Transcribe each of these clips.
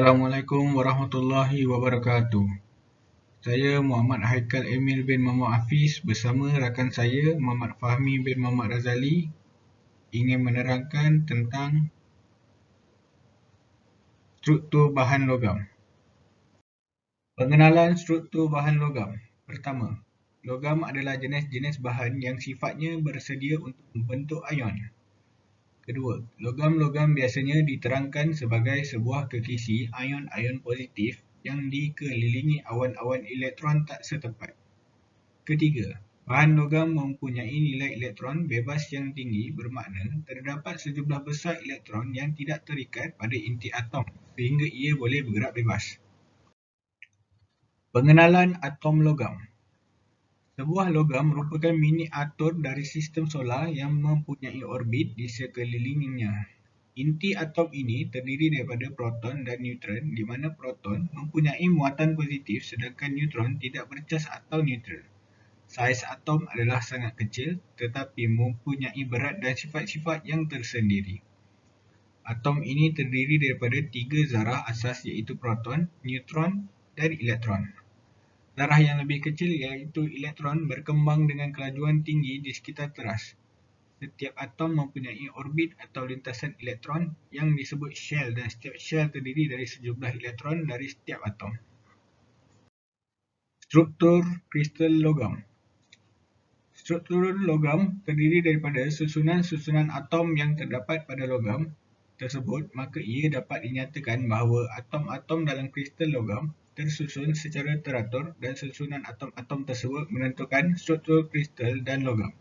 Assalamualaikum warahmatullahi wabarakatuh. Saya Muhammad Haikal Emil bin Muhammad Hafiz bersama rakan saya Muhammad Fahmi bin Muhammad Razali ingin menerangkan tentang struktur bahan logam. Pengenalan struktur bahan logam. Pertama, logam adalah jenis-jenis bahan yang sifatnya bersedia untuk membentuk ion. Kedua, logam-logam biasanya diterangkan sebagai sebuah kekisi ion-ion positif yang dikelilingi awan-awan elektron tak setepat. Ketiga, bahan logam mempunyai nilai elektron bebas yang tinggi bermakna terdapat sejumlah besar elektron yang tidak terikat pada inti atom sehingga ia boleh bergerak bebas. Pengenalan atom logam. Sebuah logam merupakan mini atom dari sistem solar yang mempunyai orbit di sekelilingnya. Inti atom ini terdiri daripada proton dan neutron di mana proton mempunyai muatan positif sedangkan neutron tidak bercas atau neutral. Saiz atom adalah sangat kecil tetapi mempunyai berat dan sifat-sifat yang tersendiri. Atom ini terdiri daripada 3 zarah asas iaitu proton, neutron dan elektron. Zarah yang lebih kecil iaitu elektron berkembang dengan kelajuan tinggi di sekitar teras. Setiap atom mempunyai orbit atau lintasan elektron yang disebut shell dan setiap shell terdiri dari sejumlah elektron dari setiap atom. Struktur kristal logam. Struktur logam terdiri daripada susunan-susunan atom yang terdapat pada logam tersebut, maka ia dapat dinyatakan bahawa atom-atom dalam kristal logam tersusun secara teratur dan susunan atom-atom tersebut menentukan struktur kristal dan logam.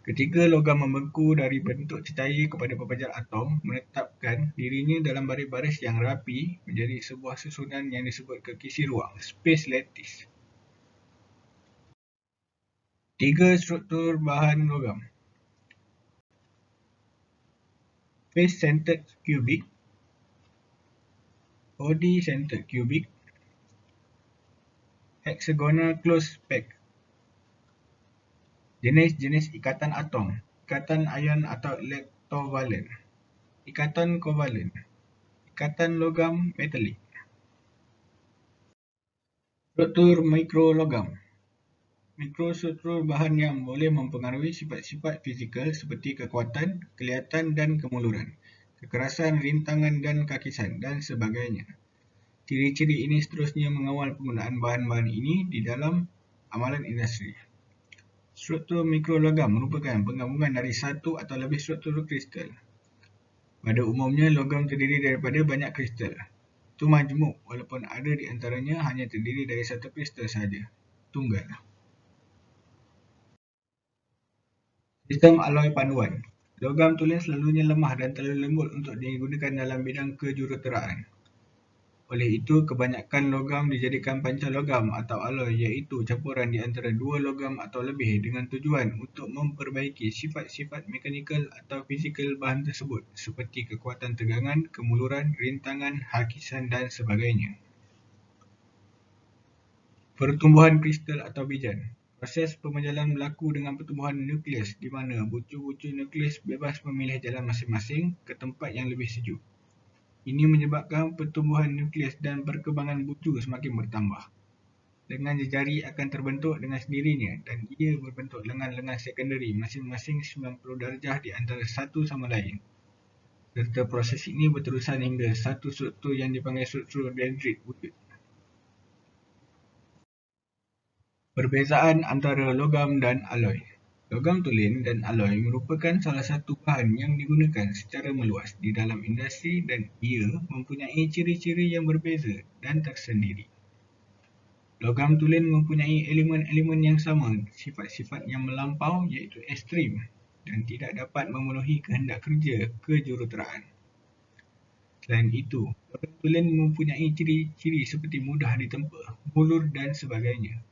Ketika logam membengku dari bentuk cecair kepada pepejar atom, menetapkan dirinya dalam baris-baris yang rapi menjadi sebuah susunan yang disebut kekisi ruang, space lattice. 3 struktur bahan logam. Face-centered cubic, body-centered cubic, hexagonal closed pack. Jenis-jenis ikatan atom, ikatan ion atau electrovalen, ikatan kovalen, ikatan logam metalik. Struktur mikrologam. Mikrostruktur bahan yang boleh mempengaruhi sifat-sifat fizikal seperti kekuatan, kelihatan dan kemuluran, kekerasan, rintangan dan kakisan dan sebagainya. Ciri-ciri ini seterusnya mengawal penggunaan bahan-bahan ini di dalam amalan industri. Struktur mikrologam merupakan penggabungan dari satu atau lebih struktur kristal. Pada umumnya, logam terdiri daripada banyak kristal. Itu majmuk walaupun ada di antaranya hanya terdiri dari satu kristal sahaja, tunggal. Sistem aloi panduan. Logam tulen selalunya lemah dan terlalu lembut untuk digunakan dalam bidang kejuruteraan. Oleh itu, kebanyakan logam dijadikan pancalogam atau aloi iaitu campuran di antara dua logam atau lebih dengan tujuan untuk memperbaiki sifat-sifat mekanikal atau fizikal bahan tersebut seperti kekuatan tegangan, kemuluran, rintangan, hakisan dan sebagainya. Pertumbuhan kristal atau bijan. Proses pemejalan berlaku dengan pertumbuhan nukleus di mana bucu-bucu nukleus bebas memilih jalan masing-masing ke tempat yang lebih sejuk. Ini menyebabkan pertumbuhan nukleus dan perkembangan bucu semakin bertambah. Lengan jejari akan terbentuk dengan sendirinya dan ia berbentuk lengan-lengan sekundari masing-masing 90 darjah di antara satu sama lain. Serta proses ini berterusan hingga satu struktur yang dipanggil struktur dendrit wujud. Perbezaan antara logam dan aloi. Logam tulen dan aloi merupakan salah satu bahan yang digunakan secara meluas di dalam industri dan ia mempunyai ciri-ciri yang berbeza dan tersendiri. Logam tulen mempunyai elemen-elemen yang sama, sifat-sifat yang melampau iaitu ekstrim dan tidak dapat memenuhi kehendak kerja kejuruteraan. Selain itu, logam tulen mempunyai ciri-ciri seperti mudah ditempa, mulur dan sebagainya.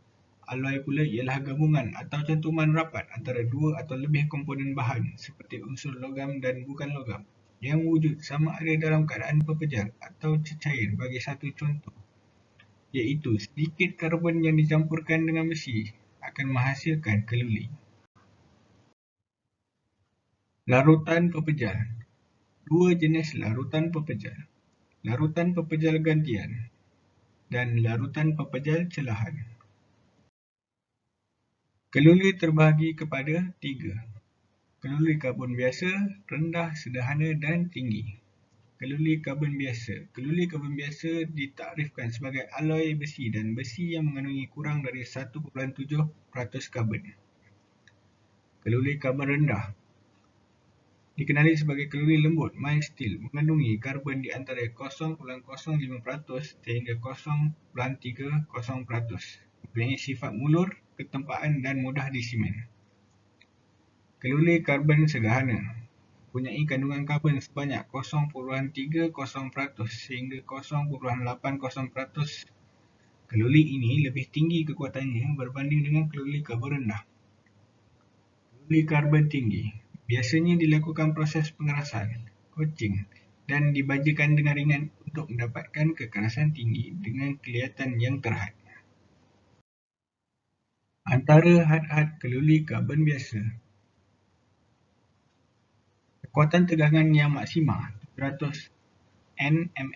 Aloi pula ialah gabungan atau cantuman rapat antara dua atau lebih komponen bahan seperti unsur logam dan bukan logam yang wujud sama ada dalam keadaan pepejar atau cecair. Bagi satu contoh, iaitu sedikit karbon yang dicampurkan dengan besi akan menghasilkan keluli. Larutan pepejar. Dua jenis larutan pepejar. larutan pepejal gantian, dan larutan pepejal celahan. Keluli terbahagi kepada 3. Keluli karbon biasa, rendah, sederhana dan tinggi. Keluli karbon biasa. Keluli karbon biasa ditakrifkan sebagai aloi besi dan besi yang mengandungi kurang dari 1.7% karbon. Keluli karbon rendah dikenali sebagai keluli lembut, mild steel, mengandungi karbon di antara 0.05% sehingga 0.30%. Mempunyai sifat mulur, ketempaan dan mudah disimen. Keluli karbon sederhana mempunyai kandungan karbon sebanyak 0.30% sehingga 0.80%. Keluli ini lebih tinggi kekuatannya berbanding dengan keluli karbon rendah. Keluli karbon tinggi biasanya dilakukan proses pengerasan, coaching dan dibajakan dengan ringan untuk mendapatkan kekerasan tinggi dengan kelihatan yang terhad. Antara had-had keluli karbon biasa. Kekuatan tegangan yang maksima 700 Nm.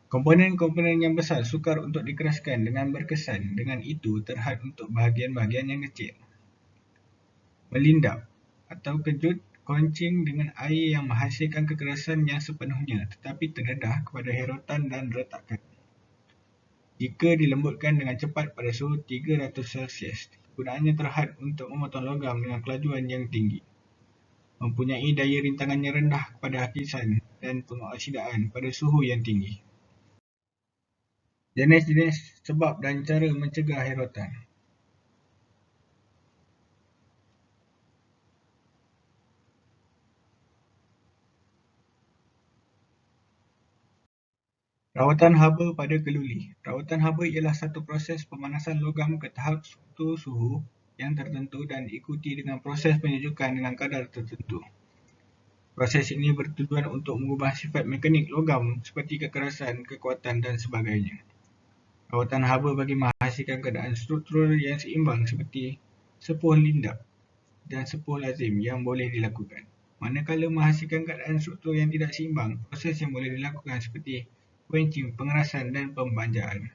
Komponen-komponen yang besar sukar untuk dikeraskan dengan berkesan, dengan itu terhad untuk bahagian-bahagian yang kecil. Melindap atau kejut koncing dengan air yang menghasilkan kekerasan yang sepenuhnya tetapi terdedah kepada herotan dan retakan. Jika dilembutkan dengan cepat pada suhu 300°C, gunaannya terhad untuk memotong logam dengan kelajuan yang tinggi. Mempunyai daya rintangan yang rendah pada hakisan dan pengoksidaan pada suhu yang tinggi. Jenis-jenis sebab dan cara mencegah herotan. Rawatan haba pada keluli. Rawatan haba ialah satu proses pemanasan logam ke tahap struktur suhu yang tertentu dan diikuti dengan proses penyejukan dengan kadar tertentu. Proses ini bertujuan untuk mengubah sifat mekanik logam seperti kekerasan, kekuatan dan sebagainya. Rawatan haba bagi menghasilkan keadaan struktural yang seimbang seperti sepuh lindap dan sepuh lazim yang boleh dilakukan. Manakala menghasilkan keadaan struktur yang tidak seimbang, proses yang boleh dilakukan seperti quenching, pengerasan dan pembanjaan.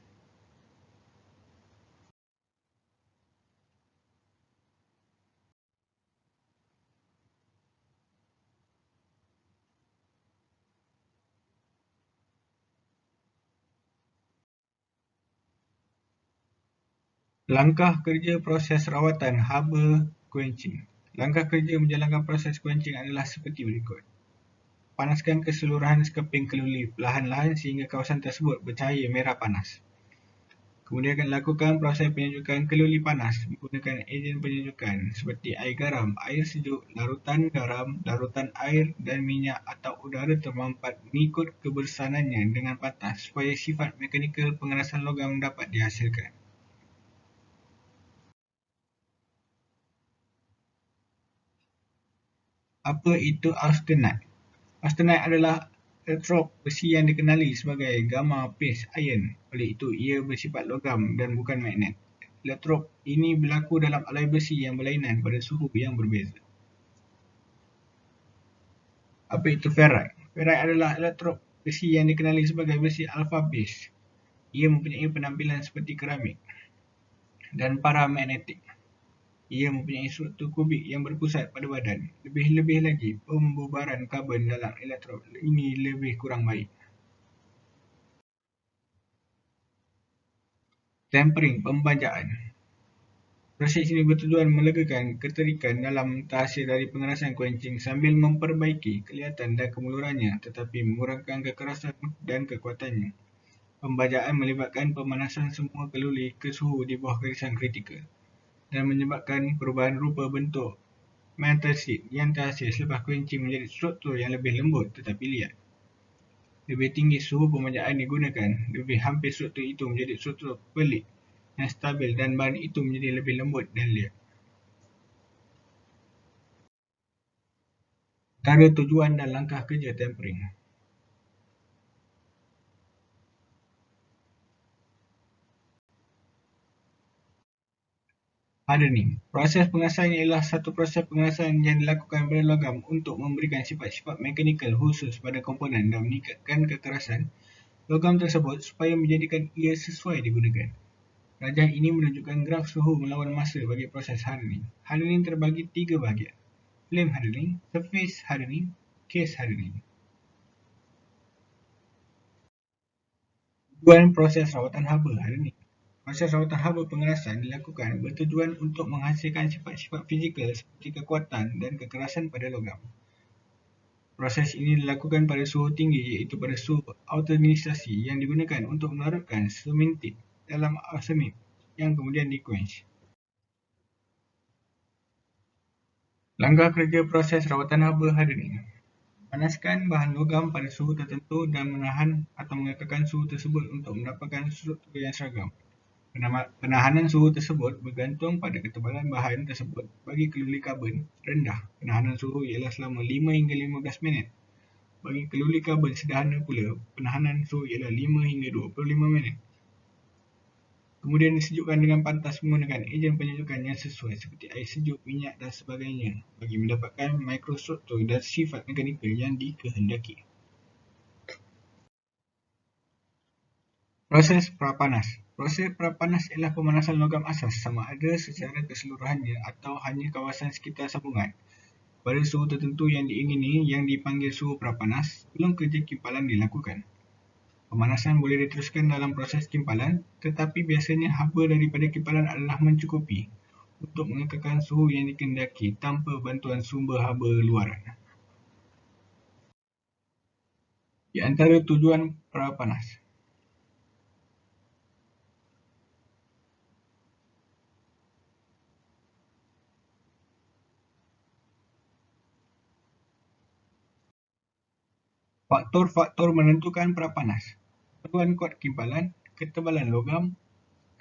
Langkah kerja proses rawatan haba quenching. Langkah kerja menjalankan proses quenching adalah seperti berikut. Panaskan keseluruhan sekeping keluli perlahan-lahan sehingga kawasan tersebut bercahaya merah panas. Kemudian akan lakukan proses penyejukan keluli panas menggunakan ejen penyejukan seperti air garam, air sejuk, larutan garam, larutan air dan minyak atau udara termampat mengikut kebersanannya dengan patas supaya sifat mekanikal pengerasan logam dapat dihasilkan. Apa itu austenite? Austenite adalah elektrod besi yang dikenali sebagai gamma phase ion. Oleh itu, ia bersifat logam dan bukan magnet. Elektrod ini berlaku dalam aloi besi yang berlainan pada suhu yang berbeza. Apa itu ferrite? Ferrite adalah elektrod besi yang dikenali sebagai besi alpha base. Ia mempunyai penampilan seperti keramik dan paramagnetik. Ia mempunyai struktur kubik yang berpusat pada badan. Lebih-lebih lagi, pembubaran karbon dalam elektrod ini lebih kurang baik. Tempering, pembanjaan. Proses ini bertujuan melegakan keterikan dalam terhasil dari pengerasan quenching sambil memperbaiki kelihatan dan kemulurannya tetapi mengurangkan kekerasan dan kekuatannya. Pembajaan melibatkan pemanasan semua keluli ke suhu di bawah garisan kritikal dan menyebabkan perubahan rupa bentuk metalsit yang terhasil selepas quenching menjadi struktur yang lebih lembut tetapi liat. Lebih tinggi suhu pembajaan digunakan, lebih hampir struktur itu menjadi struktur pelik yang stabil dan bahan itu menjadi lebih lembut dan liat. Cara tujuan dan langkah kerja tempering. Hardening. Proses pengasahan ialah satu proses pengasahan yang dilakukan pada logam untuk memberikan sifat-sifat mekanikal khusus pada komponen dan meningkatkan kekerasan logam tersebut supaya menjadikan ia sesuai digunakan. Rajah ini menunjukkan graf suhu melawan masa bagi proses hardening. Hardening terbagi tiga bahagian: flame hardening, surface hardening, case hardening. Tujuan proses rawatan haba hardening. Proses rawatan haba pengerasan dilakukan bertujuan untuk menghasilkan sifat-sifat fizikal seperti kekuatan dan kekerasan pada logam. Proses ini dilakukan pada suhu tinggi iaitu pada suhu autentinisasi yang digunakan untuk melarutkan sementit dalam arsenid yang kemudian di-quench. Langkah kerja proses rawatan haba hardening. Panaskan bahan logam pada suhu tertentu dan menahan atau mengekalkan suhu tersebut untuk mendapatkan struktur yang seragam. Penahanan suhu tersebut bergantung pada ketebalan bahan tersebut. Bagi keluli karbon rendah, penahanan suhu ialah selama 5 hingga 15 minit. Bagi keluli karbon sederhana pula, penahanan suhu ialah 5 hingga 25 minit. Kemudian disejukkan dengan pantas menggunakan ejen penyejukan yang sesuai seperti air sejuk, minyak dan sebagainya bagi mendapatkan mikrostruktur dan sifat mekanikal yang dikehendaki. Proses prapanas. Proses prapanas ialah pemanasan logam asas sama ada secara keseluruhannya atau hanya kawasan sekitar sambungan pada suhu tertentu yang diingini yang dipanggil suhu prapanas sebelum kerja kimpalan dilakukan. Pemanasan boleh diteruskan dalam proses kimpalan, tetapi biasanya haba daripada kimpalan adalah mencukupi untuk mengekalkan suhu yang dikehendaki tanpa bantuan sumber haba luaran. Di antara tujuan prapanas. Faktor-faktor menentukan prapanas. Satuan kod kimpalan, ketebalan logam,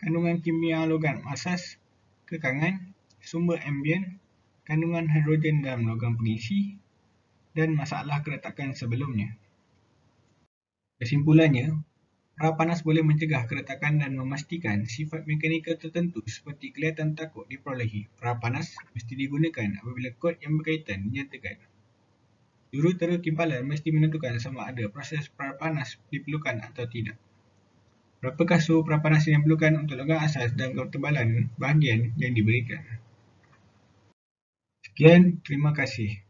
kandungan kimia logam asas, kekangan, sumber ambien, kandungan hidrogen dalam logam pengisi, dan masalah keretakan sebelumnya. Kesimpulannya, prapanas boleh mencegah keretakan dan memastikan sifat mekanikal tertentu seperti kelihatan takut diperolehi. Prapanas mesti digunakan apabila kod yang berkaitan dinyatakan. Jurutera kimpalan mesti menentukan sama ada proses prapanas diperlukan atau tidak. Berapakah suhu prapanas yang diperlukan untuk logam asas dan ketebalan bahagian yang diberikan. Sekian, terima kasih.